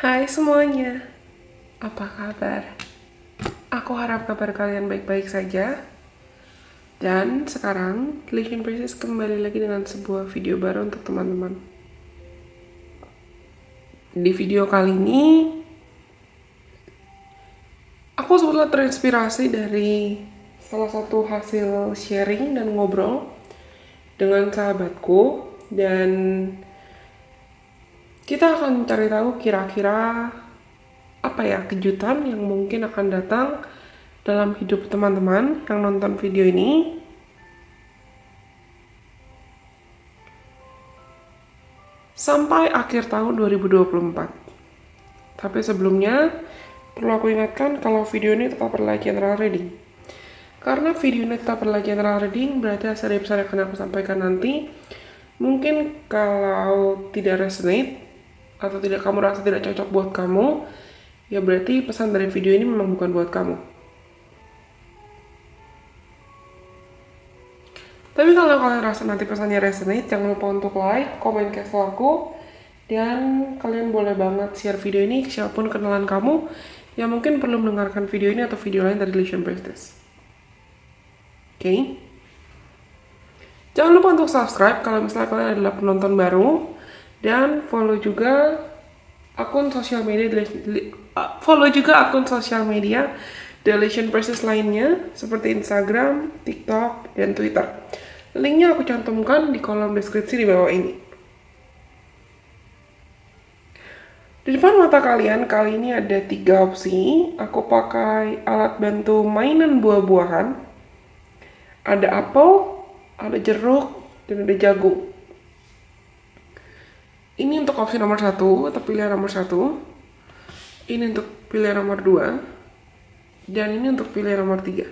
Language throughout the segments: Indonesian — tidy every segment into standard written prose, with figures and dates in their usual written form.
Hai semuanya, apa kabar? Aku harap kabar kalian baik-baik saja. Dan sekarang, Delicious Princess kembali lagi dengan sebuah video baru untuk teman-teman. Di video kali ini, aku sebetulnya terinspirasi dari salah satu hasil sharing dan ngobrol dengan sahabatku. Dan kita akan cari tahu kira-kira apa ya kejutan yang mungkin akan datang dalam hidup teman-teman yang nonton video ini sampai akhir tahun 2024. Tapi sebelumnya perlu aku ingatkan kalau video ini tetap adalah general reading. Karena video ini tetap adalah general reading, berarti hasil episode yang akan aku sampaikan nanti mungkin kalau tidak resonate atau tidak kamu rasa tidak cocok buat kamu, ya berarti pesan dari video ini memang bukan buat kamu. Tapi kalau kalian rasa nanti pesannya resonate, jangan lupa untuk like, komen caption aku, dan kalian boleh banget share video ini ke siapapun kenalan kamu yang mungkin perlu mendengarkan video ini atau video lain dari Delicious Princess. Oke? Jangan lupa untuk subscribe kalau misalnya kalian adalah penonton baru, dan follow juga akun sosial media Delicious Princess lainnya seperti Instagram, TikTok, dan Twitter. Linknya aku cantumkan di kolom deskripsi di bawah ini. Di depan mata kalian kali ini ada 3 opsi. Aku pakai alat bantu mainan buah-buahan. Ada apel, ada jeruk, dan ada jagung. Ini untuk opsi nomor 1 atau pilihan nomor 1. Ini untuk pilihan nomor 2. Dan ini untuk pilihan nomor 3.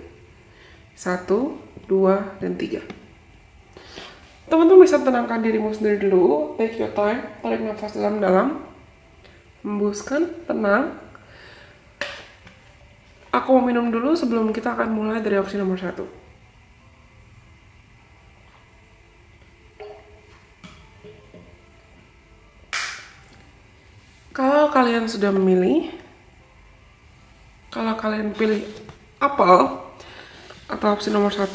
1, 2, dan 3. Teman-teman bisa tenangkan dirimu sendiri dulu. Take your time, tarik nafas dalam-dalam, hembuskan, tenang. Aku mau minum dulu sebelum kita akan mulai dari opsi nomor 1. Kalau kalian sudah memilih, kalau kalian pilih apel atau opsi nomor 1,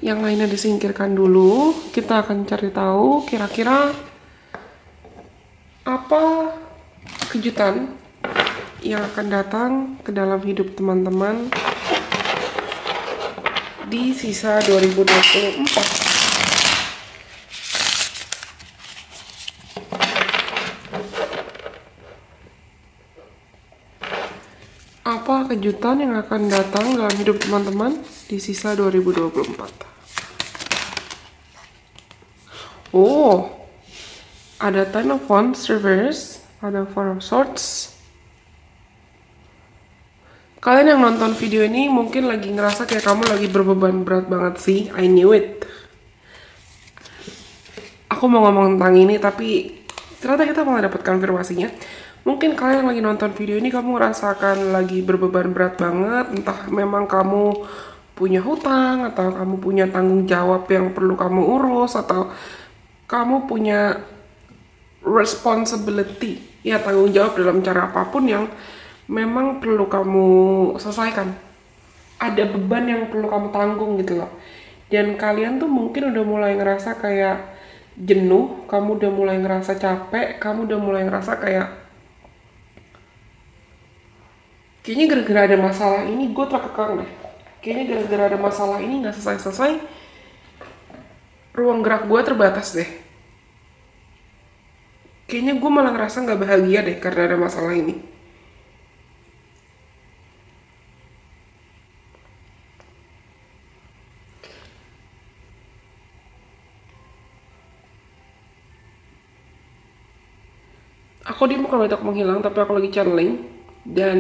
yang lainnya disingkirkan dulu. Kita akan cari tahu kira-kira apa kejutan yang akan datang ke dalam hidup teman-teman di sisa 2024. Apa kejutan yang akan datang dalam hidup teman-teman di sisa 2024? Oh, ada Ten of Wands reverse, ada Four of Swords. Kalian yang nonton video ini mungkin lagi ngerasa kayak kamu lagi berbeban berat banget sih. I knew it. Aku mau ngomong tentang ini tapi ternyata kita malah dapat konfirmasinya. Mungkin kalian yang lagi nonton video ini kamu ngerasakan lagi berbeban berat banget. Entah memang kamu punya hutang atau kamu punya tanggung jawab yang perlu kamu urus atau kamu punya responsibility, ya tanggung jawab dalam cara apapun yang memang perlu kamu selesaikan. Ada beban yang perlu kamu tanggung gitu loh. Dan kalian tuh mungkin udah mulai ngerasa kayak jenuh, kamu udah mulai ngerasa capek, kamu udah mulai ngerasa kayak kayaknya gara-gara ada masalah ini gue terkekang deh. Kayaknya gara-gara ada masalah ini gak selesai-selesai, ruang gerak gue terbatas deh. Kayaknya gue malah ngerasa gak bahagia deh karena ada masalah ini. Aku dia bukan untuk menghilang, tapi aku lagi channeling. Dan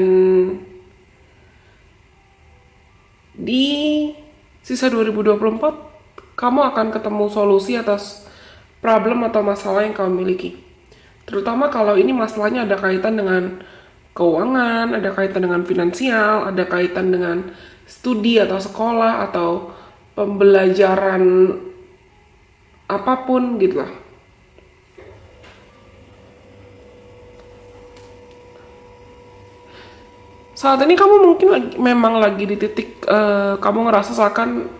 di sisa 2024, kamu akan ketemu solusi atas problem atau masalah yang kamu miliki. Terutama kalau ini masalahnya ada kaitan dengan keuangan, ada kaitan dengan finansial, ada kaitan dengan studi atau sekolah atau pembelajaran apapun gitu lah. Saat ini kamu mungkin memang lagi di titik kamu ngerasa seakan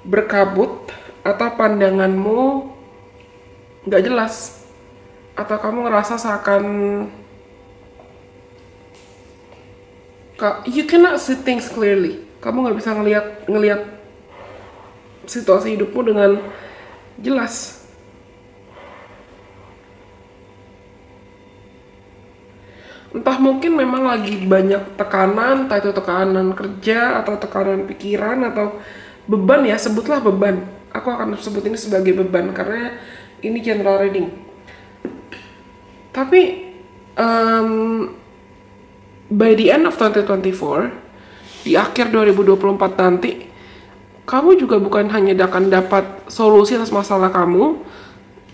berkabut atau pandanganmu nggak jelas, atau kamu ngerasa seakan you cannot see things clearly. Kamu nggak bisa ngelihat situasi hidupmu dengan jelas. Entah mungkin memang lagi banyak tekanan, entah itu tekanan kerja atau tekanan pikiran atau beban ya, sebutlah beban. Aku akan sebut ini sebagai beban karena ini general reading. Tapi by the end of 2024, di akhir 2024 nanti, kamu juga bukan hanya akan dapat solusi atas masalah kamu,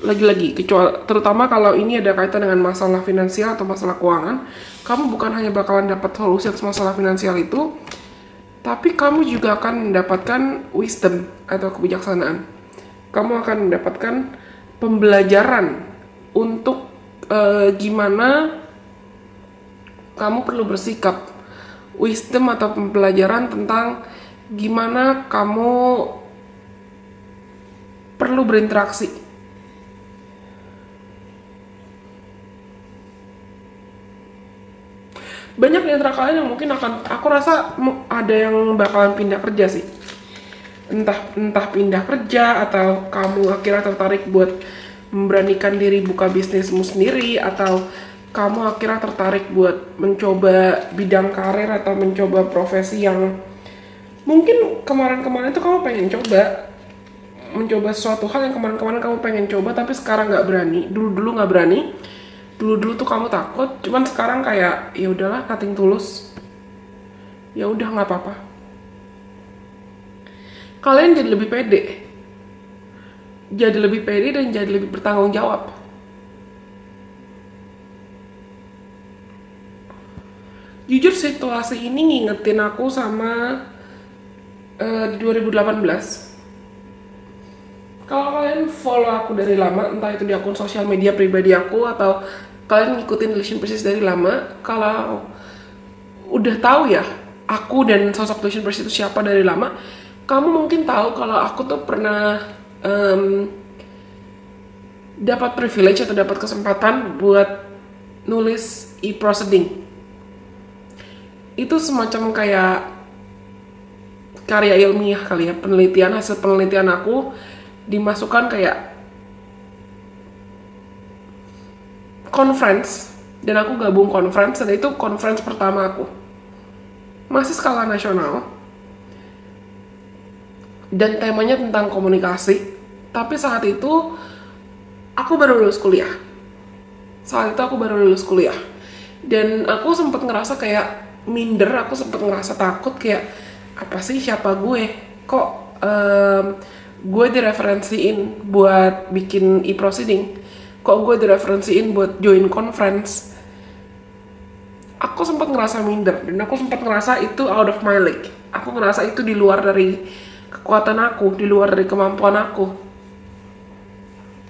lagi-lagi, terutama kalau ini ada kaitan dengan masalah finansial atau masalah keuangan, kamu bukan hanya bakalan dapat solusi atas masalah finansial itu, tapi kamu juga akan mendapatkan wisdom atau kebijaksanaan. Kamu akan mendapatkan pembelajaran untuk gimana kamu perlu bersikap. Wisdom atau pembelajaran tentang gimana kamu perlu berinteraksi. Banyak di antara kalian yang mungkin aku rasa ada yang bakalan pindah kerja sih. Entah pindah kerja atau kamu akhirnya tertarik buat memberanikan diri buka bisnismu sendiri, atau kamu akhirnya tertarik buat mencoba bidang karir atau mencoba profesi yang mungkin kemarin-kemarin tuh kamu pengen mencoba suatu hal yang kemarin-kemarin kamu pengen coba tapi sekarang nggak berani, dulu nggak berani. Dulu tuh kamu takut, cuman sekarang kayak ya udahlah, nothing tulus. Ya udah, nggak apa-apa. Kalian jadi lebih pede. Jadi lebih pede dan jadi lebih bertanggung jawab. Jujur situasi ini ngingetin aku sama 2018. Kalau kalian follow aku dari lama, entah itu di akun sosial media pribadi aku atau kalian ngikutin Lucian Persis dari lama, kalau udah tahu ya aku dan sosok Lucian Persis itu siapa dari lama, kamu mungkin tahu kalau aku tuh pernah dapat privilege atau dapat kesempatan buat nulis e-proceeding. Itu semacam kayak karya ilmiah kali ya, hasil penelitian aku dimasukkan kayak conference, dan aku gabung conference, dan itu conference pertama aku, masih skala nasional, dan temanya tentang komunikasi. Tapi saat itu aku baru lulus kuliah. Dan aku sempat ngerasa kayak minder, aku sempat ngerasa takut, kayak apa sih, siapa gue, kok gue direferensiin buat bikin e-proceeding, kok gue direferensiin buat join conference. Aku sempat ngerasa minder, dan aku sempat ngerasa itu out of my league. Aku ngerasa itu di luar dari kekuatan aku, di luar dari kemampuan aku.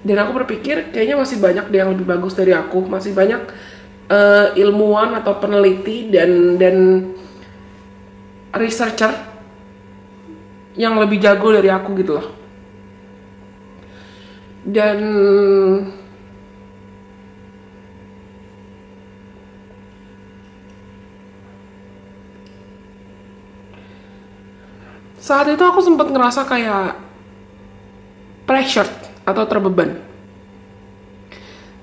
Dan aku berpikir kayaknya masih banyak yang lebih bagus dari aku, masih banyak ilmuwan atau peneliti dan researcher yang lebih jago dari aku gitu loh. Dan saat itu aku sempat ngerasa kayak pressured atau terbeban.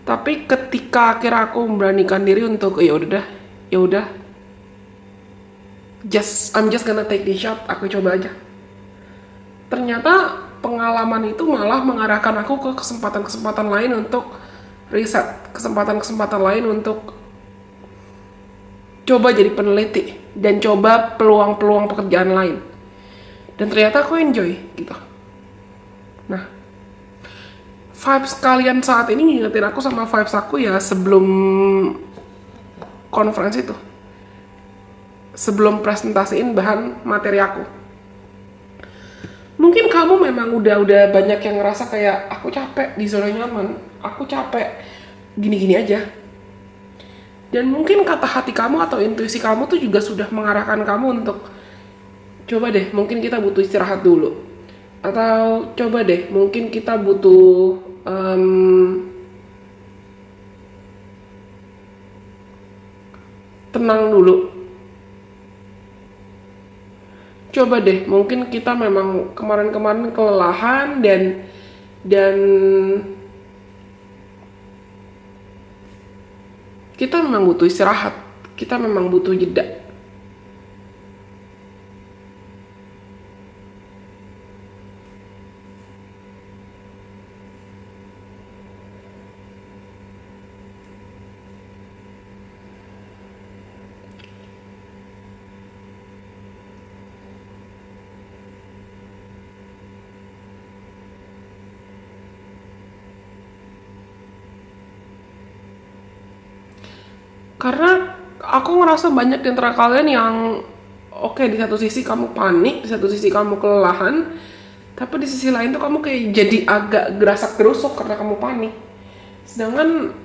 Tapi ketika akhirnya aku memberanikan diri untuk ya udah, I'm just gonna take this shot, aku coba aja. Ternyata pengalaman itu malah mengarahkan aku ke kesempatan-kesempatan lain untuk riset, kesempatan-kesempatan lain untuk coba jadi peneliti dan coba peluang-peluang pekerjaan lain. Dan ternyata aku enjoy gitu. Nah, vibes kalian saat ini ngingetin aku sama vibes aku ya sebelum conference itu, sebelum presentasiin bahan materi aku. Mungkin kamu memang udah banyak yang ngerasa kayak aku capek di zona nyaman, aku capek gini-gini aja. Dan mungkin kata hati kamu atau intuisi kamu tuh juga sudah mengarahkan kamu untuk coba deh, mungkin kita butuh istirahat dulu. Atau coba deh, mungkin kita butuh tenang dulu. Coba deh, mungkin kita memang kemarin-kemarin kelelahan dan kita memang butuh istirahat. Kita memang butuh jeda. Karena aku ngerasa banyak di antara kalian yang oke, di satu sisi kamu panik, di satu sisi kamu kelelahan, tapi di sisi lain tuh kamu kayak jadi agak gerasak gerusuk karena kamu panik. Sedangkan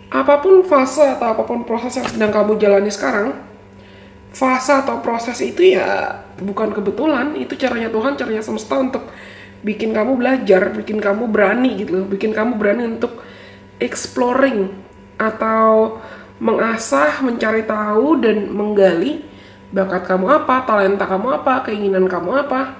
apapun fase atau apapun proses yang sedang kamu jalani sekarang, fase atau proses itu ya bukan kebetulan, itu caranya Tuhan, caranya semesta untuk bikin kamu belajar, bikin kamu berani gitu loh, bikin kamu berani untuk exploring atau mengasah, mencari tahu dan menggali bakat kamu apa, talenta kamu apa, keinginan kamu apa.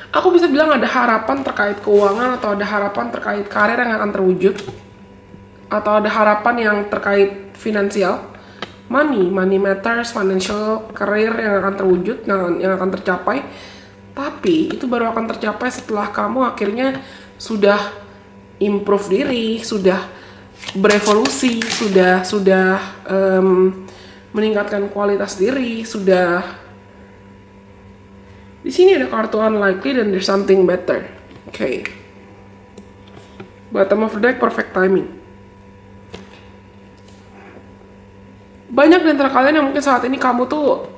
Aku bisa bilang ada harapan terkait keuangan atau ada harapan terkait karir yang akan terwujud atau ada harapan yang terkait finansial. Money matters, financial, karir yang akan terwujud, yang akan tercapai. Tapi itu baru akan tercapai setelah kamu akhirnya sudah improve diri, sudah berevolusi, sudah meningkatkan kualitas diri, sudah. Di sini ada kartu unlikely dan there's something better. Okay. Bottom of the deck, perfect timing. Banyak di antara kalian yang mungkin saat ini kamu tuh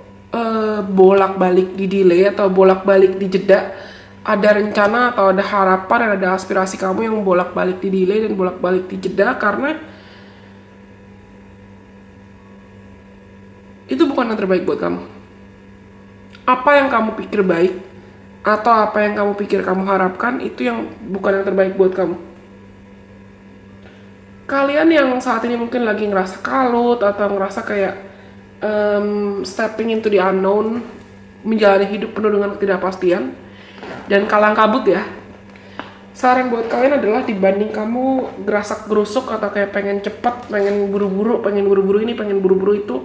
bolak-balik di delay atau bolak-balik di jeda. Ada rencana atau ada harapan, ada aspirasi kamu yang bolak-balik di delay dan bolak-balik di jeda karena itu bukan yang terbaik buat kamu. Apa yang kamu pikir baik atau apa yang kamu pikir kamu harapkan itu yang bukan yang terbaik buat kamu. Kalian yang saat ini mungkin lagi ngerasa kalut atau ngerasa kayak stepping into the unknown, menjalani hidup penuh dengan ketidakpastian dan kalang kabut ya. Saran buat kalian adalah dibanding kamu gerasak gerusuk atau kayak pengen cepat, pengen buru-buru ini, pengen buru-buru itu,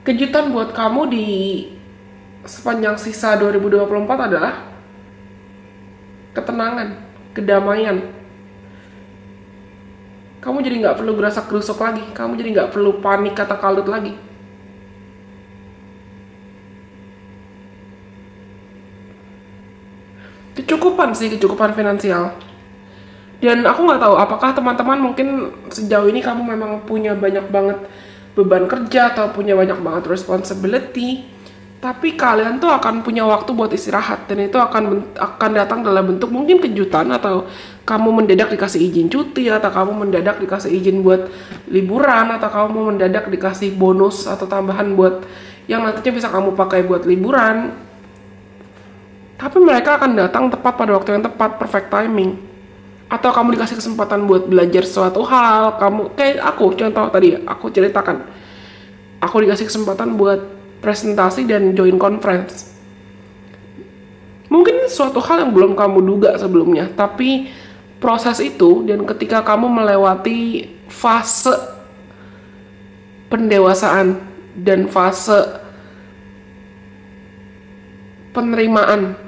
kejutan buat kamu di sepanjang sisa 2024 adalah ketenangan, kedamaian. Kamu jadi nggak perlu gerasak gerusuk lagi, kamu jadi nggak perlu panik kata kalut lagi. Kecukupan finansial. Dan aku nggak tahu apakah teman-teman mungkin sejauh ini kamu memang punya banyak banget beban kerja atau punya banyak banget responsibility, tapi kalian tuh akan punya waktu buat istirahat dan itu akan datang dalam bentuk mungkin kejutan atau kamu mendadak dikasih izin cuti atau kamu mendadak dikasih izin buat liburan atau kamu mendadak dikasih bonus atau tambahan buat yang nantinya bisa kamu pakai buat liburan. Tapi mereka akan datang tepat pada waktu yang tepat, perfect timing. Atau kamu dikasih kesempatan buat belajar suatu hal, kamu kayak aku contoh tadi aku ceritakan. Aku dikasih kesempatan buat presentasi dan join conference. Mungkin suatu hal yang belum kamu duga sebelumnya, tapi proses itu dan ketika kamu melewati fase pendewasaan dan fase penerimaan,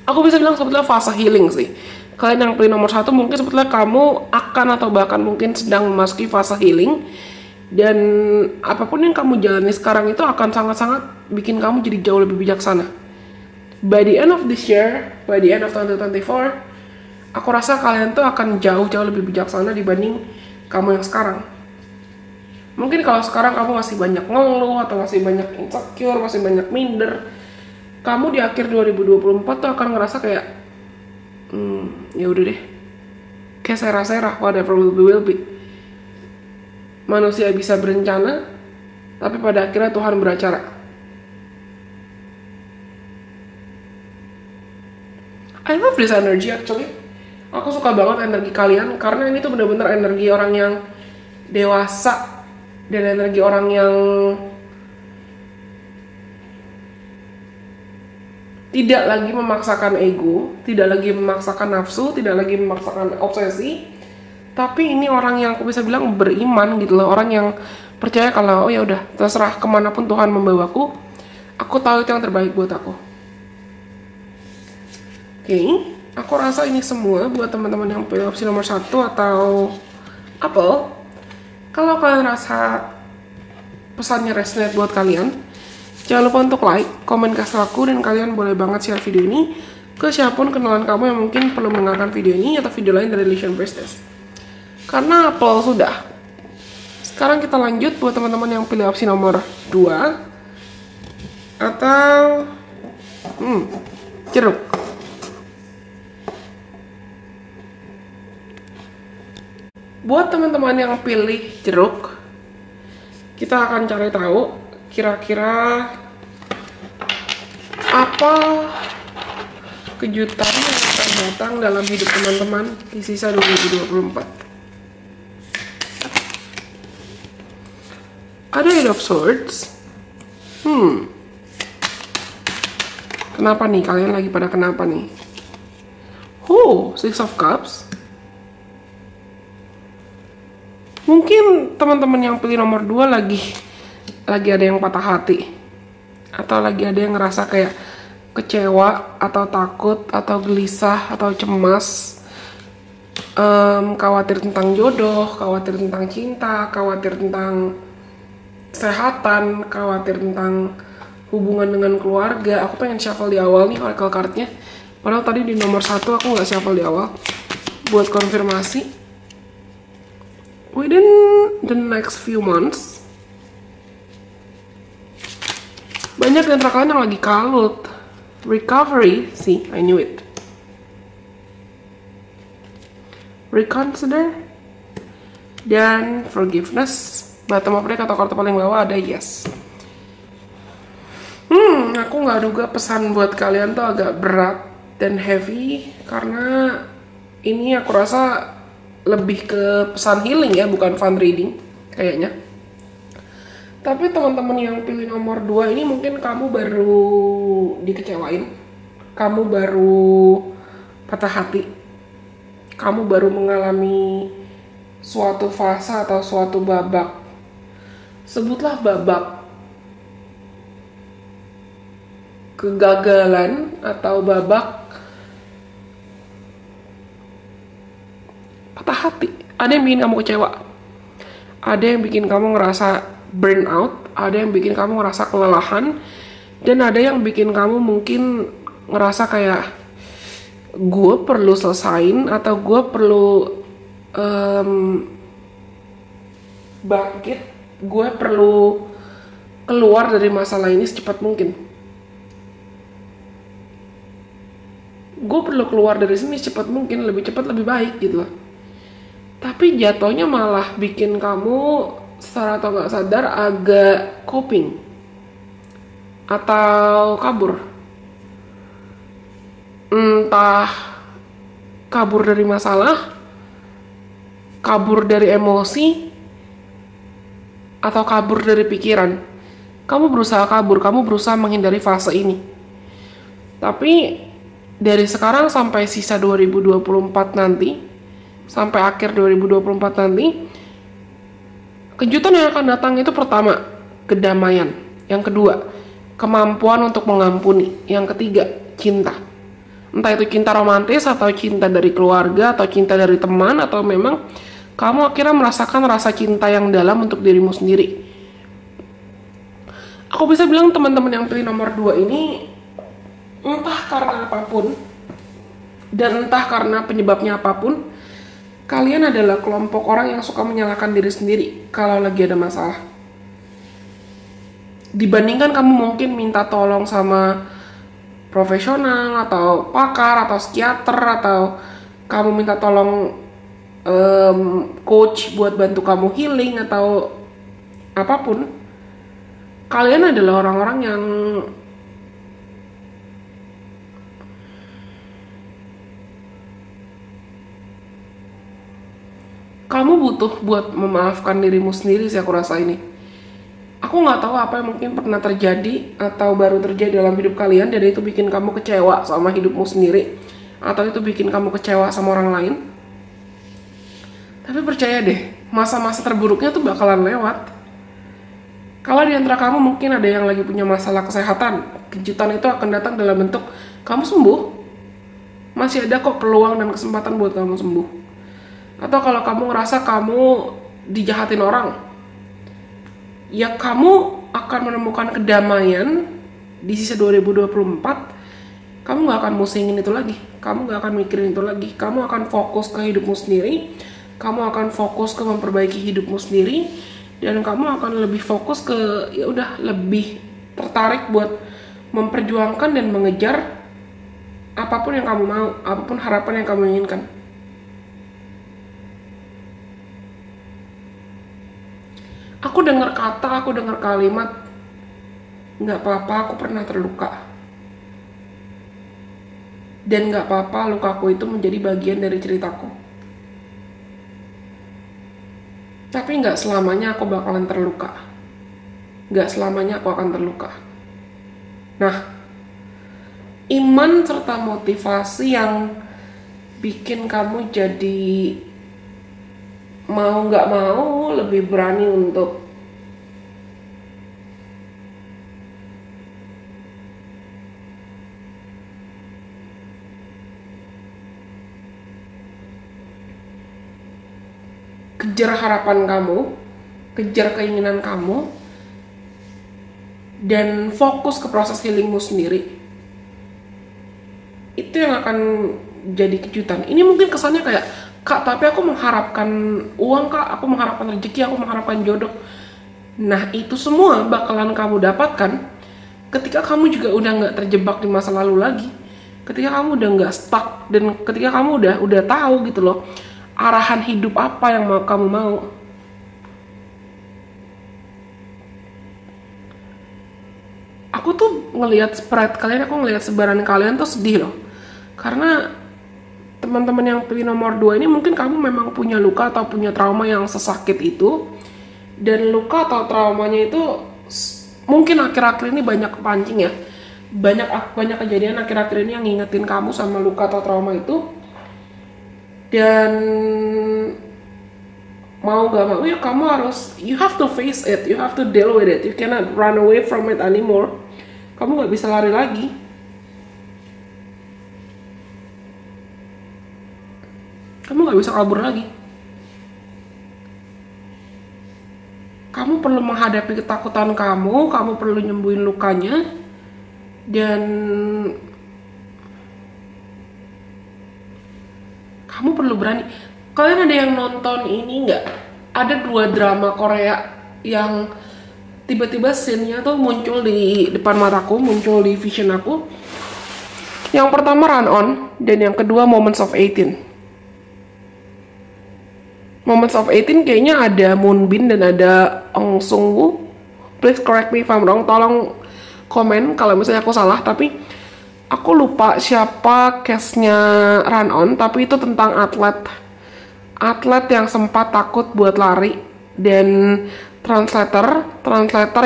aku bisa bilang sebetulnya fase healing sih. Kalian yang pilih nomor 1 mungkin sebetulnya kamu akan atau bahkan mungkin sedang memasuki fase healing. Dan apapun yang kamu jalani sekarang itu akan sangat-sangat bikin kamu jadi jauh lebih bijaksana. By the end of this year, by the end of 2024, aku rasa kalian tuh akan jauh-jauh lebih bijaksana dibanding kamu yang sekarang. Mungkin kalau sekarang kamu masih banyak ngeluh atau masih banyak insecure, masih banyak minder, kamu di akhir 2024 tuh akan ngerasa kayak ya udah deh, kayak serah-serah, whatever will be. Manusia bisa berencana, tapi pada akhirnya Tuhan beracara. I love this energy actually. Aku suka banget energi kalian karena ini tuh bener-bener energi orang yang dewasa dan energi orang yang tidak lagi memaksakan ego, tidak lagi memaksakan nafsu, tidak lagi memaksakan obsesi. Tapi ini orang yang aku bisa bilang beriman gitu loh, orang yang percaya kalau oh ya udah terserah kemanapun Tuhan membawaku, aku tahu itu yang terbaik buat aku. Oke, aku rasa ini semua buat teman-teman yang pilih opsi nomor 1 atau Apple. Kalau kalian rasa pesannya resonate buat kalian, jangan lupa untuk like, komen, kasih aku, dan kalian boleh banget share video ini ke siapapun kenalan kamu yang mungkin perlu mendengarkan video ini atau video lain dari Lesion Priestess. Karena Apple sudah. Sekarang kita lanjut buat teman-teman yang pilih opsi nomor 2 atau jeruk. Buat teman-teman yang pilih jeruk, kita akan cari tahu kira-kira apa kejutan yang akan datang dalam hidup teman-teman di sisa 2024. Ada Eight of Swords. Kenapa nih? Kalian lagi pada kenapa nih? Six of Cups. Mungkin teman-teman yang pilih nomor 2 lagi ada yang patah hati, atau lagi ada yang ngerasa kayak kecewa atau takut atau gelisah atau cemas, khawatir tentang jodoh, khawatir tentang cinta, khawatir tentang kesehatan, khawatir tentang hubungan dengan keluarga. Aku pengen shuffle di awal nih oracle cardnya, padahal tadi di nomor 1 aku nggak shuffle di awal buat konfirmasi. Within the next few months, banyak di antara kalian yang lagi kalut. Recovery, see, I knew it. Reconsider dan forgiveness. Bottom of deck atau kartu paling bawah ada yes. Aku nggak duga pesan buat kalian tuh agak berat dan heavy, karena ini aku rasa lebih ke pesan healing ya, bukan fun reading kayaknya. Tapi teman-teman yang pilih nomor 2 ini mungkin kamu baru dikecewain, kamu baru patah hati, kamu baru mengalami suatu fase atau suatu babak, sebutlah babak kegagalan atau babak patah hati. Ada yang bikin kamu kecewa, ada yang bikin kamu ngerasa burn out, ada yang bikin kamu ngerasa kelelahan, dan ada yang bikin kamu mungkin ngerasa kayak gue perlu selesain atau gue perlu bangkit, gue perlu keluar dari masalah ini secepat mungkin. Gue perlu keluar dari sini secepat mungkin, lebih cepat lebih baik gitu loh. Tapi jatuhnya malah bikin kamu secara atau nggak sadar agak coping atau kabur. Entah kabur dari masalah, kabur dari emosi, atau kabur dari pikiran. Kamu berusaha kabur, kamu berusaha menghindari fase ini. Tapi dari sekarang sampai sisa 2024 nanti, sampai akhir 2024 nanti, kejutan yang akan datang itu pertama, kedamaian. Yang kedua, kemampuan untuk mengampuni. Yang ketiga, cinta. Entah itu cinta romantis, atau cinta dari keluarga, atau cinta dari teman, atau memang kamu akhirnya merasakan rasa cinta yang dalam untuk dirimu sendiri. Aku bisa bilang teman-teman yang pilih nomor 2 ini, entah karena apapun, dan entah karena penyebabnya apapun, Kalian adalah kelompok orang yang suka menyalahkan diri sendiri kalau lagi ada masalah. Dibandingkan kamu mungkin minta tolong sama profesional atau pakar atau psikiater, atau kamu minta tolong coach buat bantu kamu healing atau apapun, kalian adalah orang-orang yang kamu butuh buat memaafkan dirimu sendiri sih, aku rasa ini. Aku nggak tahu apa yang mungkin pernah terjadi atau baru terjadi dalam hidup kalian dan itu bikin kamu kecewa sama hidupmu sendiri, atau itu bikin kamu kecewa sama orang lain. Tapi percaya deh, masa-masa terburuknya tuh bakalan lewat. Kalau di antara kamu mungkin ada yang lagi punya masalah kesehatan, kejutan itu akan datang dalam bentuk kamu sembuh. Masih ada kok peluang dan kesempatan buat kamu sembuh. Atau kalau kamu ngerasa kamu dijahatin orang, ya kamu akan menemukan kedamaian di sisa 2024. Kamu gak akan musingin itu lagi, kamu gak akan mikirin itu lagi. Kamu akan fokus ke hidupmu sendiri, kamu akan fokus ke memperbaiki hidupmu sendiri, dan kamu akan lebih fokus ke, ya udah, lebih tertarik buat memperjuangkan dan mengejar apapun yang kamu mau, apapun harapan yang kamu inginkan. Aku dengar kata, aku dengar kalimat, nggak apa-apa, aku pernah terluka. Dan nggak apa-apa, lukaku itu menjadi bagian dari ceritaku. Tapi nggak selamanya aku bakalan terluka. Nggak selamanya aku akan terluka. Nah, iman serta motivasi yang bikin kamu jadi mau nggak mau lebih berani untuk kejar harapan kamu, kejar keinginan kamu, dan fokus ke proses healingmu sendiri. Itu yang akan jadi kejutan. Ini mungkin kesannya kayak, Kak, tapi aku mengharapkan uang, Kak, aku mengharapkan rezeki, aku mengharapkan jodoh. Nah, itu semua bakalan kamu dapatkan ketika kamu juga udah nggak terjebak di masa lalu lagi, ketika kamu udah nggak stuck, dan ketika kamu udah tahu gitu loh arahan hidup apa yang kamu mau. Aku tuh ngelihat spread kalian, aku ngelihat sebaran kalian tuh sedih loh, karena teman-teman yang pilih nomor 2 ini mungkin kamu memang punya luka atau punya trauma yang sesakit itu. Dan luka atau traumanya itu mungkin akhir-akhir ini banyak kepancing ya. Banyak kejadian akhir-akhir ini yang ngingetin kamu sama luka atau trauma itu. Dan mau gak mau ya kamu harus, you have to face it, you have to deal with it. You cannot run away from it anymore. Kamu gak bisa lari lagi. Kamu gak bisa kabur lagi. Kamu perlu menghadapi ketakutan kamu perlu nyembuhin lukanya, dan kamu perlu berani. Kalian ada yang nonton ini nggak? Ada 2 drama Korea yang tiba-tiba scene-nya tuh muncul di depan mataku, muncul di vision aku. Yang pertama Run On, dan yang kedua Moments of 18. Moments of 18 kayaknya ada Moonbin dan ada Ong Sung Woo. Please correct me if I'm wrong. Tolong komen kalau misalnya aku salah. Tapi aku lupa siapa case-nya Run On. Tapi itu tentang atlet yang sempat takut buat lari, dan translator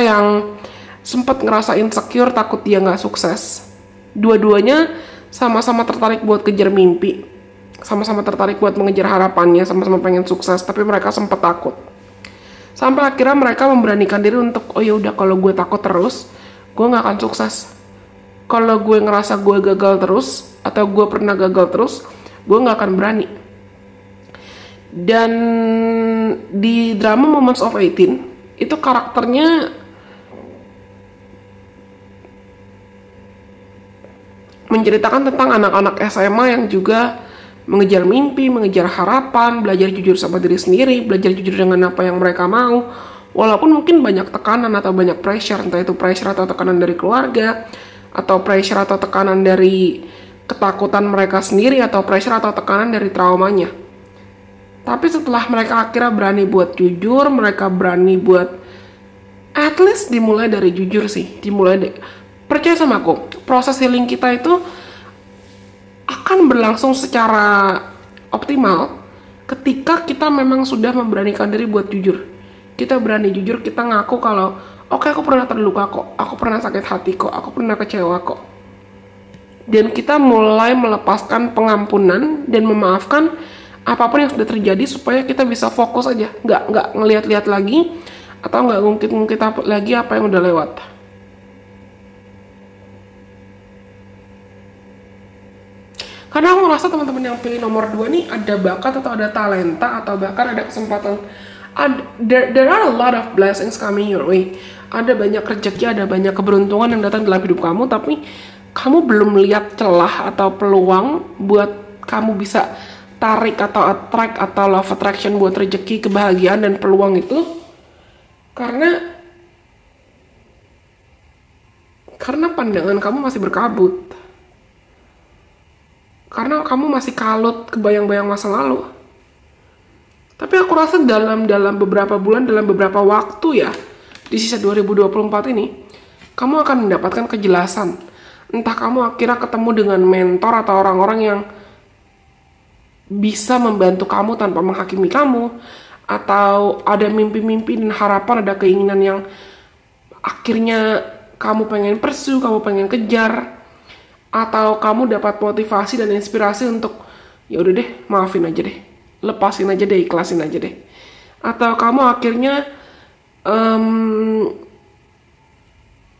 yang sempat ngerasa insecure, takut dia nggak sukses. Dua-duanya sama-sama tertarik buat kejar mimpi, sama-sama tertarik buat mengejar harapannya, sama-sama pengen sukses, tapi mereka sempat takut. Sampai akhirnya mereka memberanikan diri untuk, oh ya udah, kalau gue takut terus, gue nggak akan sukses. Kalau gue ngerasa gue gagal terus, atau gue pernah gagal terus, gue nggak akan berani. Dan di drama Moments of 18 itu karakternya menceritakan tentang anak-anak SMA yang juga mengejar mimpi, mengejar harapan, belajar jujur sama diri sendiri, belajar jujur dengan apa yang mereka mau. Walaupun mungkin banyak tekanan atau banyak pressure, entah itu pressure atau tekanan dari keluarga, atau pressure atau tekanan dari ketakutan mereka sendiri, atau pressure atau tekanan dari traumanya. Tapi setelah mereka akhirnya berani buat jujur, mereka berani buat at least dimulai dari jujur sih, percaya sama aku, proses healing kita itu akan berlangsung secara optimal ketika kita memang sudah memberanikan diri buat jujur. Kita berani jujur, kita ngaku kalau oke, aku pernah terluka kok, aku pernah sakit hati kok, aku pernah kecewa kok. Dan kita mulai melepaskan pengampunan dan memaafkan apapun yang sudah terjadi supaya kita bisa fokus aja, nggak ngeliat-liat lagi atau nggak ngungkit-ngungkit lagi apa yang udah lewat. Karena aku ngerasa teman-teman yang pilih nomor 2 nih ada bakat atau ada talenta atau bahkan ada kesempatan. There are a lot of blessings coming your way. Ada banyak rezeki, ada banyak keberuntungan yang datang dalam hidup kamu, tapi kamu belum lihat celah atau peluang buat kamu bisa tarik atau attract atau love attraction buat rezeki, kebahagiaan dan peluang itu karena pandangan kamu masih berkabut. Karena kamu masih kalut kebayang-bayang masa lalu. Tapi aku rasa dalam beberapa bulan, dalam beberapa waktu ya, di sisa 2024 ini, kamu akan mendapatkan kejelasan. Entah kamu akhirnya ketemu dengan mentor atau orang-orang yang bisa membantu kamu tanpa menghakimi kamu, atau ada mimpi-mimpi dan harapan, ada keinginan yang akhirnya kamu pengen pursue, kamu pengen kejar, atau kamu dapat motivasi dan inspirasi untuk ya udah deh, maafin aja deh, lepasin aja deh, ikhlasin aja deh. Atau kamu akhirnya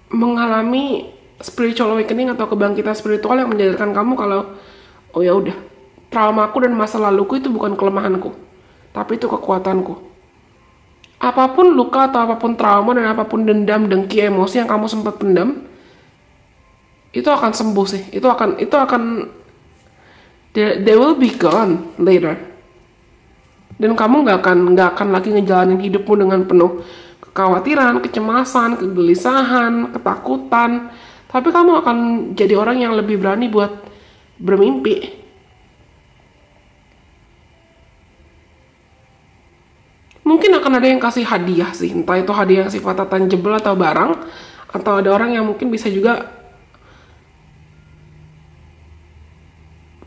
mengalami spiritual awakening atau kebangkitan spiritual yang menjadikan kamu kalau oh ya udah, traumaku dan masa laluku itu bukan kelemahanku, tapi itu kekuatanku. Apapun luka atau apapun trauma dan apapun dendam, dengki, emosi yang kamu sempat pendam, itu akan sembuh sih. Itu akan they will be gone later. Dan kamu nggak akan lagi ngejalanin hidupmu dengan penuh kekhawatiran, kecemasan, kegelisahan, ketakutan. Tapi kamu akan jadi orang yang lebih berani buat bermimpi. Mungkin akan ada yang kasih hadiah sih, entah itu hadiah yang sifatnya tangible atau barang, atau ada orang yang mungkin bisa juga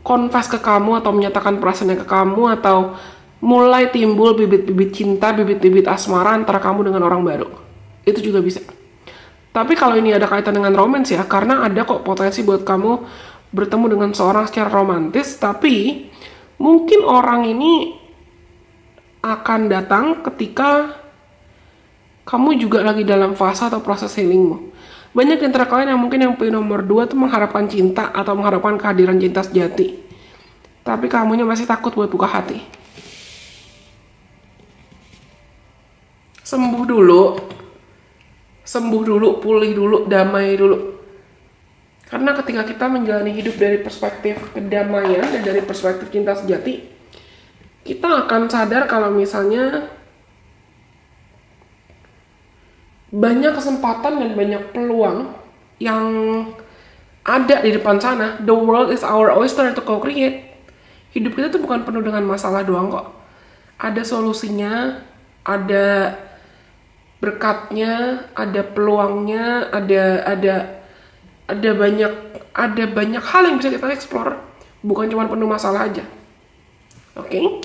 confess ke kamu atau menyatakan perasaannya ke kamu, atau mulai timbul bibit-bibit cinta, bibit-bibit asmara antara kamu dengan orang baru. Itu juga bisa. Tapi kalau ini ada kaitan dengan romance ya, karena ada kok potensi buat kamu bertemu dengan seorang secara romantis, tapi mungkin orang ini akan datang ketika kamu juga lagi dalam fase atau proses healingmu. Banyak di antara kalian yang mungkin yang pilih nomor 2 tuh mengharapkan cinta atau mengharapkan kehadiran cinta sejati. Tapi kamunya masih takut buat buka hati. Sembuh dulu, pulih dulu, damai dulu. Karena ketika kita menjalani hidup dari perspektif kedamaian dan dari perspektif cinta sejati, kita akan sadar kalau misalnya banyak kesempatan dan banyak peluang yang ada di depan sana. The world is our oyster to co-create. Hidup kita tuh bukan penuh dengan masalah doang kok. Ada solusinya, ada berkatnya, ada peluangnya, ada banyak hal yang bisa kita explore. Bukan cuma penuh masalah aja. Oke?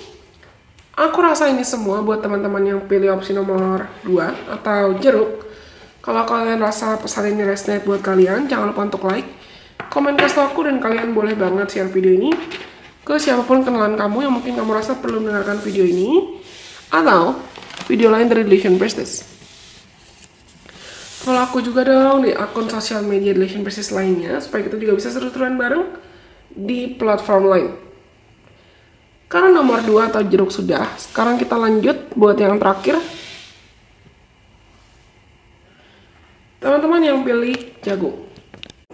Aku rasa ini semua buat teman-teman yang pilih opsi nomor 2 atau jeruk. Kalau kalian rasa pesan ini resonate buat kalian, jangan lupa untuk like, komen ke aku, dan kalian boleh banget share video ini ke siapapun kenalan kamu yang mungkin kamu rasa perlu mendengarkan video ini atau video lain dari Delusion Priestess. Follow aku juga dong di akun sosial media Delusion Priestess lainnya supaya kita juga bisa seru-seruan bareng di platform lain. Karena nomor 2 atau jeruk sudah, sekarang kita lanjut buat yang terakhir. Teman-teman yang pilih jagung.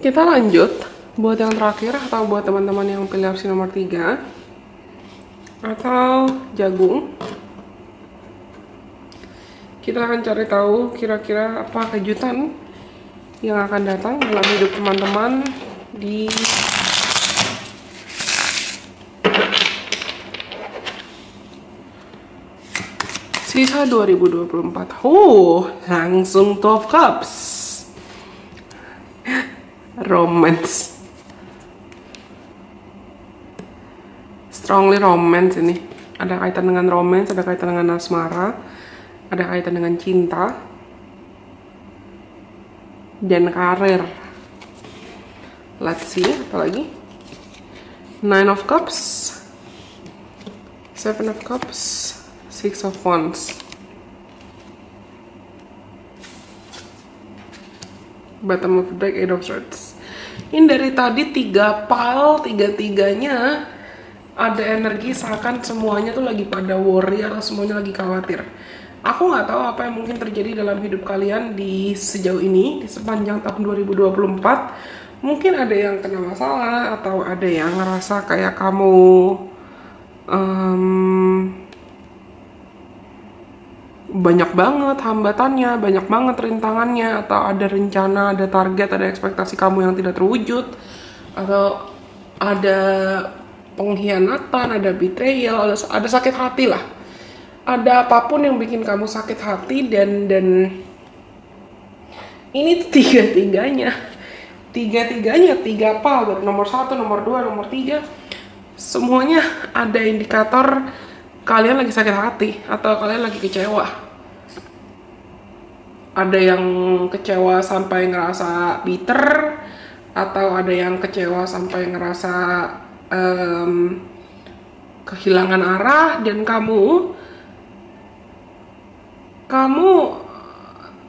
Kita lanjut buat yang terakhir atau buat teman-teman yang pilih opsi nomor 3. atau jagung. Kita akan cari tahu kira-kira apa kejutan yang akan datang dalam hidup teman-teman di sisa 2024. Langsung 12 Cups. Romance. Strongly romance ini. Ada kaitan dengan romance, ada kaitan dengan asmara, ada kaitan dengan cinta dan karir. Let's see, apa lagi? 9 of Cups, 7 of Cups, 6 of Wands, bottom of the deck, 8 of Swords. Ini dari tadi 3 pile, tiga-tiganya ada energi seakan semuanya tuh lagi pada worry atau semuanya lagi khawatir. Aku nggak tahu apa yang mungkin terjadi dalam hidup kalian di sejauh ini, di sepanjang tahun 2024. Mungkin ada yang kena masalah, atau ada yang ngerasa kayak kamu banyak banget hambatannya, banyak banget rintangannya, atau ada rencana, ada target, ada ekspektasi kamu yang tidak terwujud, atau ada pengkhianatan, ada betrayal, ada sakit hati lah. Ada apapun yang bikin kamu sakit hati, dan ini tiga-tiganya 3 power, nomor 1, nomor 2, nomor 3, semuanya ada indikator kalian lagi sakit hati atau kalian lagi kecewa. Ada yang kecewa sampai ngerasa bitter, atau ada yang kecewa sampai ngerasa kehilangan arah, dan kamu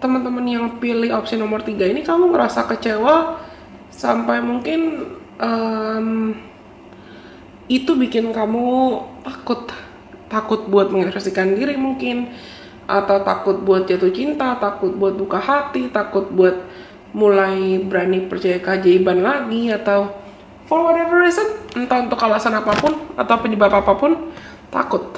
teman-teman yang pilih opsi nomor 3 ini, kamu ngerasa kecewa sampai mungkin itu bikin kamu takut buat mengekspresikan diri mungkin, atau takut buat jatuh cinta, takut buat buka hati, takut buat mulai berani percaya keajaiban lagi, atau for whatever reason, entah untuk alasan apapun atau penyebab apapun, takut.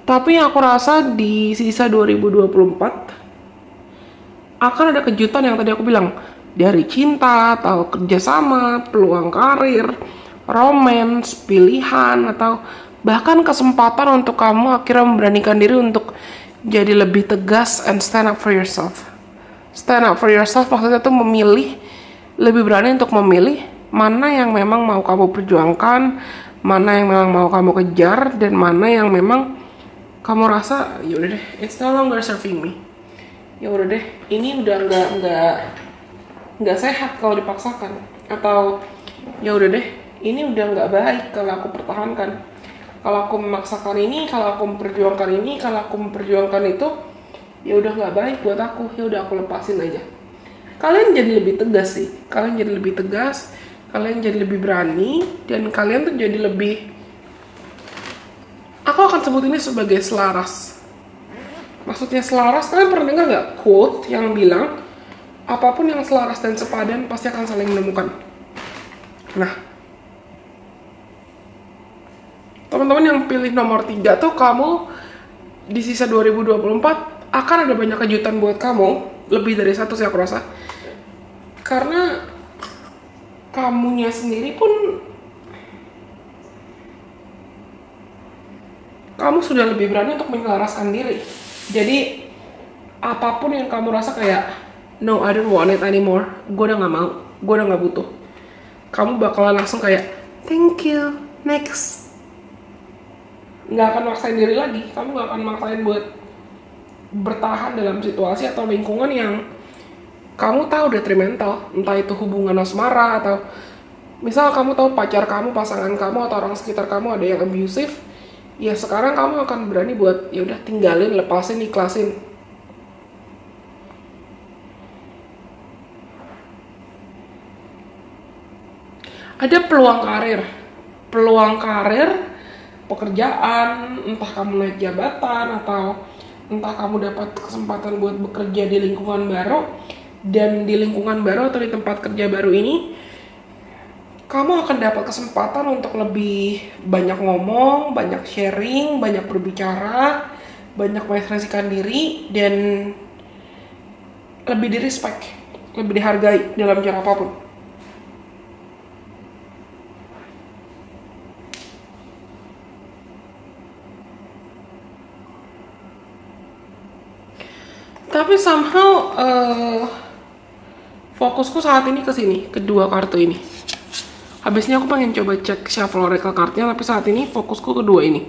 Tapi aku rasa di sisa 2024 akan ada kejutan yang tadi aku bilang, dari cinta atau kerjasama, peluang karir, romance, pilihan, atau bahkan kesempatan untuk kamu akhirnya memberanikan diri untuk jadi lebih tegas and stand up for yourself. Stand up for yourself maksudnya tuh memilih, lebih berani untuk memilih mana yang memang mau kamu perjuangkan, mana yang memang mau kamu kejar, dan mana yang memang kamu rasa yaudah deh, it's no longer serving me. Ya udah deh, ini udah nggak sehat kalau dipaksakan, atau ya udah deh, ini udah nggak baik kalau aku pertahankan. Kalau aku memaksakan ini, kalau aku memperjuangkan ini, kalau aku memperjuangkan itu, ya udah nggak baik buat aku. Ya udah aku lepasin aja. Kalian jadi lebih tegas sih. Kalian jadi lebih tegas, kalian jadi lebih berani, dan kalian tuh jadi lebih, aku akan sebut ini sebagai selaras. Maksudnya selaras, kalian pernah dengar nggak quote yang bilang apapun yang selaras dan sepadan pasti akan saling menemukan. Nah, teman-teman yang pilih nomor 3 tuh, kamu di sisa 2024 akan ada banyak kejutan buat kamu, lebih dari satu sih aku rasa. Karena kamunya sendiri pun, kamu sudah lebih berani untuk menyelaraskan diri. Jadi apapun yang kamu rasa kayak no, I don't want it anymore, gue udah gak mau, gue udah gak butuh, kamu bakalan langsung kayak thank you, next. Gak akan maksain diri lagi. Kamu gak akan maksain buat bertahan dalam situasi atau lingkungan yang kamu tahu detrimental, entah itu hubungan asmara, atau misal kamu tahu pacar kamu, pasangan kamu, atau orang sekitar kamu ada yang abusive. Ya sekarang kamu akan berani buat ya udah tinggalin, lepasin, ikhlasin. Ada peluang karir, pekerjaan, entah kamu naik jabatan, atau entah kamu dapat kesempatan buat bekerja di lingkungan baru. Dan di lingkungan baru atau di tempat kerja baru ini, kamu akan dapat kesempatan untuk lebih banyak ngomong, banyak sharing, banyak berbicara, banyak mengekspresikan diri, dan lebih di respect, lebih dihargai dalam cara apapun. Tapi somehow fokusku saat ini ke sini, kedua kartu ini. Habisnya aku pengen coba cek shuffle oracle cardnya, tapi saat ini fokusku kedua ini.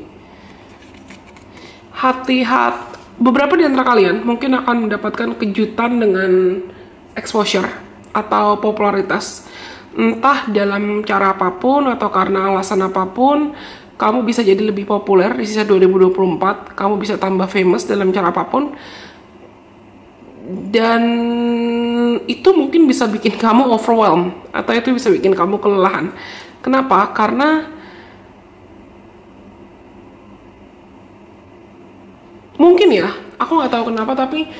Beberapa di antara kalian mungkin akan mendapatkan kejutan dengan exposure atau popularitas. Entah dalam cara apapun atau karena alasan apapun, kamu bisa jadi lebih populer di sisa 2024. Kamu bisa tambah famous dalam cara apapun. Dan itu mungkin bisa bikin kamu overwhelmed, atau itu bisa bikin kamu kelelahan. Kenapa? Karena mungkin ya, aku nggak tahu kenapa, tapi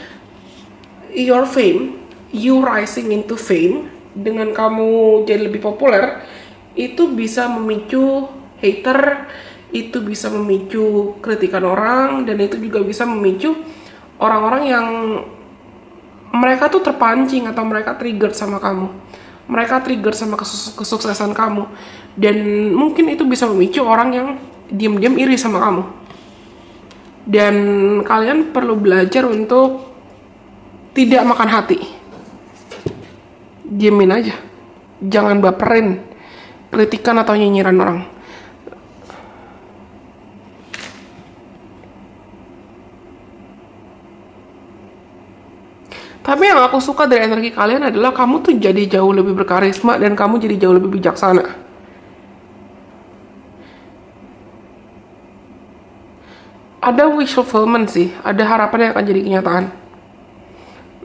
your fame, you rising into fame, dengan kamu jadi lebih populer, itu bisa memicu hater, itu bisa memicu kritikan orang, dan itu juga bisa memicu orang-orang yang mereka tuh terpancing atau mereka trigger sama kamu. Mereka trigger sama kesuksesan kamu. Dan mungkin itu bisa memicu orang yang diam-diam iri sama kamu. Dan kalian perlu belajar untuk tidak makan hati. Diemin aja. Jangan baperin kritikan atau nyinyiran orang. Tapi yang aku suka dari energi kalian adalah kamu tuh jadi jauh lebih berkarisma dan kamu jadi jauh lebih bijaksana. Ada wish fulfillment sih, ada harapan yang akan jadi kenyataan.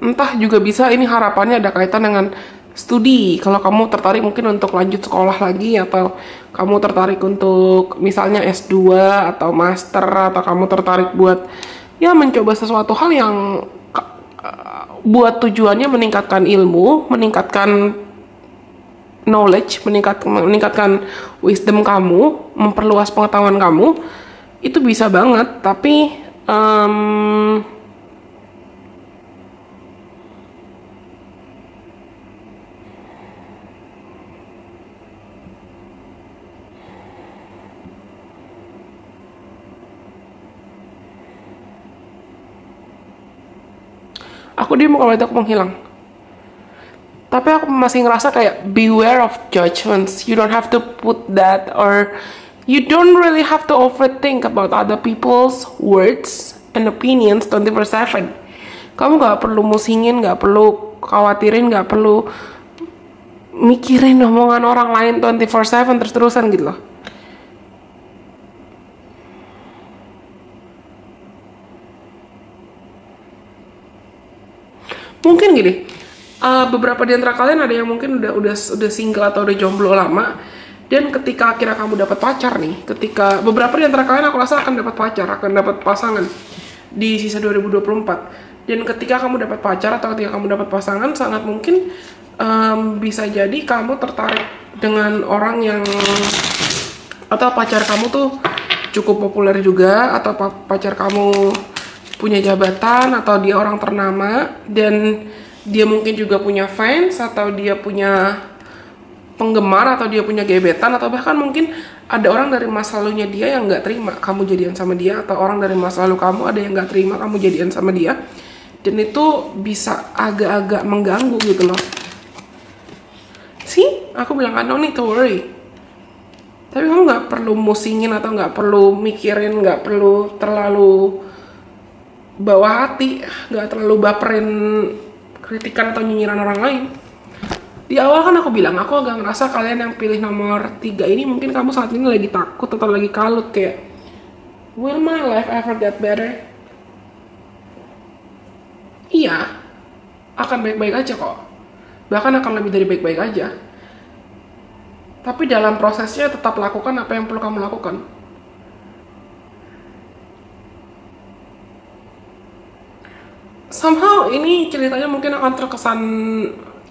Entah juga bisa ini harapannya ada kaitan dengan studi. Kalau kamu tertarik mungkin untuk lanjut sekolah lagi, atau kamu tertarik untuk misalnya S2 atau master, atau kamu tertarik buat ya mencoba sesuatu hal yang buat tujuannya meningkatkan ilmu, meningkatkan knowledge, meningkatkan wisdom kamu, memperluas pengetahuan kamu, itu bisa banget. Tapi dia mau kalau itu aku menghilang. Tapi aku masih ngerasa kayak beware of judgments. You don't have to put that, or you don't really have to overthink about other people's words and opinions 24/7. Kamu gak perlu musingin, gak perlu khawatirin, gak perlu mikirin omongan orang lain 24/7 terus-terusan gitu loh. Mungkin gini, beberapa di antara kalian ada yang mungkin udah single atau udah jomblo lama, dan ketika akhirnya kamu dapat pacar nih, ketika beberapa di antara kalian aku rasa akan dapat pacar, akan dapat pasangan di sisa 2024. Dan ketika kamu dapat pacar atau ketika kamu dapat pasangan, sangat mungkin bisa jadi kamu tertarik dengan orang yang, atau pacar kamu tuh cukup populer juga, atau pacar kamu punya jabatan, atau dia orang ternama, dan dia mungkin juga punya fans, atau dia punya penggemar, atau dia punya gebetan, atau bahkan mungkin ada orang dari masa lalunya dia yang nggak terima kamu jadian sama dia, atau orang dari masa lalu kamu ada yang nggak terima kamu jadian sama dia, dan itu bisa agak-agak mengganggu gitu loh. Sih, aku bilang no need to worry. Tapi kamu nggak perlu musingin atau nggak perlu mikirin, nggak perlu terlalu bawa hati, nggak terlalu baperin kritikan atau nyinyiran orang lain. Di awal kan aku bilang, aku agak ngerasa kalian yang pilih nomor 3 ini mungkin kamu saat ini lagi takut atau lagi kalut, kayak will my life ever get better? Iya, akan baik-baik aja kok, bahkan akan lebih dari baik-baik aja. Tapi dalam prosesnya tetap lakukan apa yang perlu kamu lakukan. Somehow ini ceritanya mungkin akan terkesan,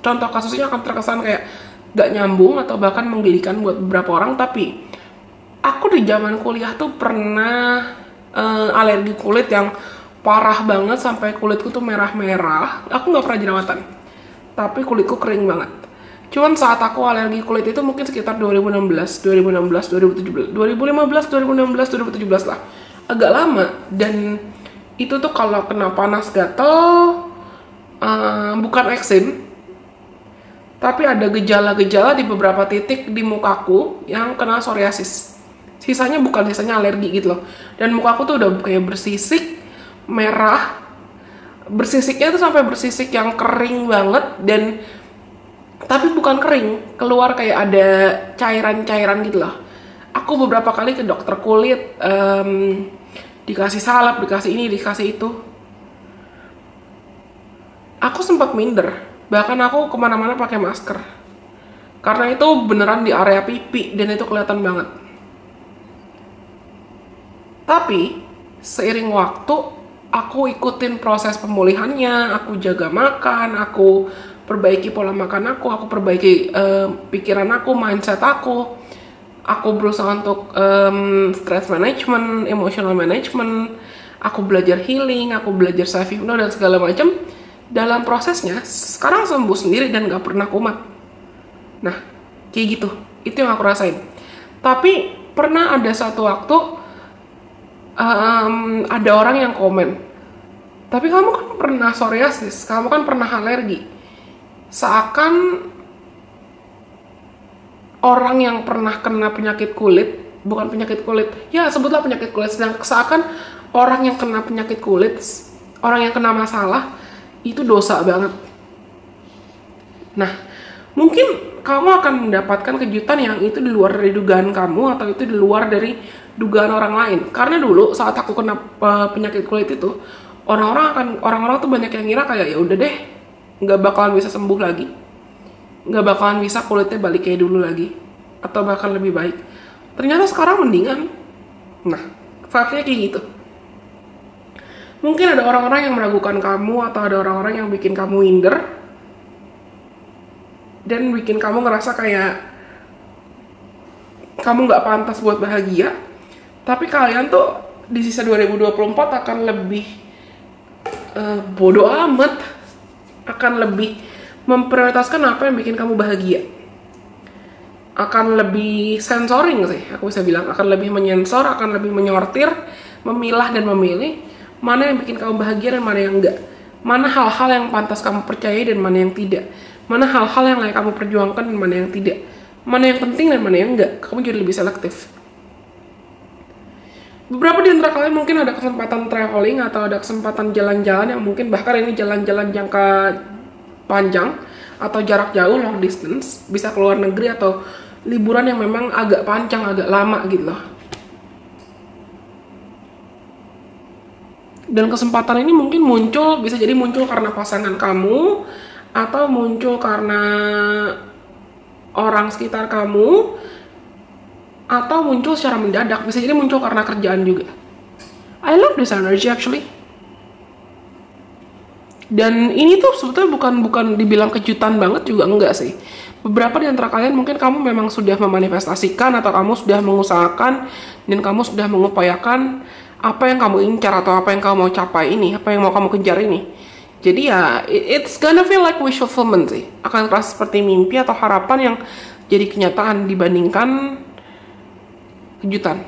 contoh kasusnya akan terkesan kayak gak nyambung atau bahkan menggelikan buat beberapa orang. Tapi aku di zaman kuliah tuh pernah alergi kulit yang parah banget sampai kulitku tuh merah-merah. Aku nggak pernah jerawatan, tapi kulitku kering banget. Cuman saat aku alergi kulit itu mungkin sekitar 2016, 2016, 2017, 2015, 2016, 2017 lah. Agak lama. Dan itu tuh kalau kena panas gatel, bukan eksim, tapi ada gejala-gejala di beberapa titik di mukaku yang kena psoriasis. Sisanya bukan, sisanya alergi gitu loh. Dan mukaku tuh udah kayak bersisik, merah. Bersisiknya tuh sampai bersisik yang kering banget. Dan tapi bukan kering, keluar kayak ada cairan-cairan gitu loh. Aku beberapa kali ke dokter kulit, dikasih salep, dikasih ini, dikasih itu. Aku sempat minder, bahkan aku kemana-mana pakai masker. Karena itu beneran di area pipi dan itu kelihatan banget. Tapi seiring waktu aku ikutin proses pemulihannya, aku jaga makan, aku perbaiki pola makan aku perbaiki pikiran aku, mindset aku berusaha untuk stress management, emotional management, aku belajar healing, aku belajar self hypno dan segala macam. Dalam prosesnya sekarang sembuh sendiri dan gak pernah kumat. Nah, kayak gitu, itu yang aku rasain. Tapi pernah ada satu waktu ada orang yang komen, tapi kamu kan pernah psoriasis, kamu kan pernah alergi. Seakan orang yang pernah kena penyakit kulit, bukan penyakit kulit, ya sebutlah penyakit kulit, seakan orang yang kena penyakit kulit, orang yang kena masalah, itu dosa banget. Nah, mungkin kamu akan mendapatkan kejutan yang itu di luar dari dugaan kamu, atau itu di luar dari dugaan orang lain. Karena dulu saat aku kena penyakit kulit itu, orang-orang tuh banyak yang ngira kayak ya udah deh, nggak bakalan bisa sembuh lagi, nggak bakalan bisa kulitnya balik kayak dulu lagi, atau bahkan lebih baik. Ternyata sekarang mendingan. Nah, faktanya kayak gitu. Mungkin ada orang-orang yang meragukan kamu, atau ada orang-orang yang bikin kamu minder dan bikin kamu ngerasa kayak kamu nggak pantas buat bahagia. Tapi kalian tuh di sisa 2024 akan lebih bodoh amat, akan lebih memprioritaskan apa yang bikin kamu bahagia, akan lebih sensoring sih, aku bisa bilang, akan lebih menyensor, akan lebih menyortir, memilah dan memilih mana yang bikin kamu bahagia dan mana yang enggak, mana hal-hal yang pantas kamu percayai dan mana yang tidak, mana hal-hal yang layak kamu perjuangkan dan mana yang tidak, mana yang penting dan mana yang enggak. Kamu jadi lebih selektif. Beberapa di antara kalian mungkin ada kesempatan traveling atau ada kesempatan jalan-jalan yang mungkin bahkan ini jalan-jalan jangka panjang atau jarak jauh, long distance, bisa keluar negeri atau liburan yang memang agak panjang, agak lama gitu loh. Dan kesempatan ini mungkin muncul, bisa jadi muncul karena pasangan kamu, atau muncul karena orang sekitar kamu, atau muncul secara mendadak, bisa jadi muncul karena kerjaan juga. I love this energy actually. Dan ini tuh sebetulnya bukan dibilang kejutan banget juga enggak sih. Beberapa di antara kalian mungkin kamu memang sudah memanifestasikan, atau kamu sudah mengusahakan dan kamu sudah mengupayakan apa yang kamu incar atau apa yang kamu mau capai ini, apa yang mau kamu kejar ini. Jadi ya, it's gonna feel like wish fulfillment sih. Akan terasa seperti mimpi atau harapan yang jadi kenyataan dibandingkan kejutan.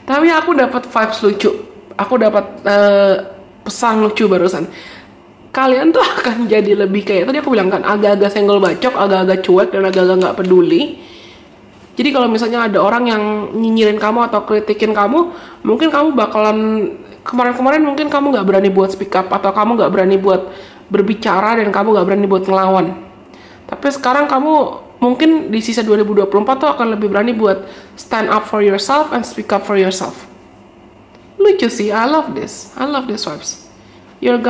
Tapi aku dapat vibes lucu. Aku dapat pesan lucu barusan. Kalian tuh akan jadi lebih kayak, tadi aku bilang kan, agak-agak senggol bacok, agak-agak cuek, dan agak-agak nggak peduli. Jadi kalau misalnya ada orang yang nyinyirin kamu atau kritikin kamu, mungkin kamu bakalan, kemarin-kemarin mungkin kamu nggak berani buat speak up, atau kamu nggak berani buat berbicara, dan kamu nggak berani buat ngelawan. Tapi sekarang kamu mungkin di sisa 2024 tuh akan lebih berani buat stand up for yourself and speak up for yourself. Lucu sih, I love this vibes. You're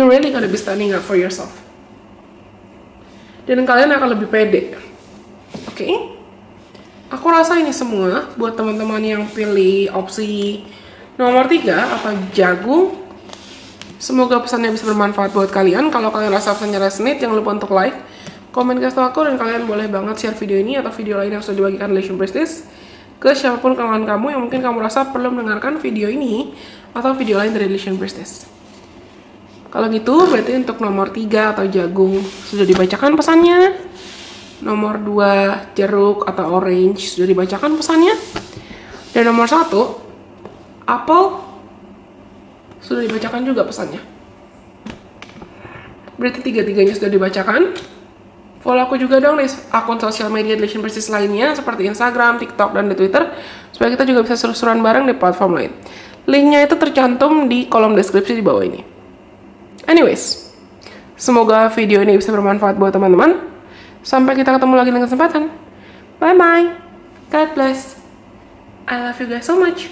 really gonna be standing up for yourself. Dan kalian akan lebih pede. Oke? Aku rasa ini semua buat teman-teman yang pilih opsi nomor 3 atau jagung. Semoga pesannya bisa bermanfaat buat kalian. Kalau kalian rasa pesannya resonate, jangan lupa untuk like, komen kasih tau aku, dan kalian boleh banget share video ini atau video lain yang sudah dibagikan Relation Prestige ke siapapun kawan kamu yang mungkin kamu rasa perlu mendengarkan video ini atau video lain dari Relation Prestige. Kalau gitu berarti untuk nomor 3 atau jagung sudah dibacakan pesannya. Nomor 2 jeruk atau orange sudah dibacakan pesannya. Dan nomor 1 apel sudah dibacakan juga pesannya. Berarti 3-tiganya sudah dibacakan. Follow aku juga dong di akun sosial media Relation Prestige lainnya seperti Instagram, TikTok, dan di Twitter supaya kita juga bisa seru-seruan bareng di platform lain. Linknya itu tercantum di kolom deskripsi di bawah ini. Anyways, semoga video ini bisa bermanfaat buat teman-teman. Sampai kita ketemu lagi di kesempatan. Bye-bye. God bless. I love you guys so much.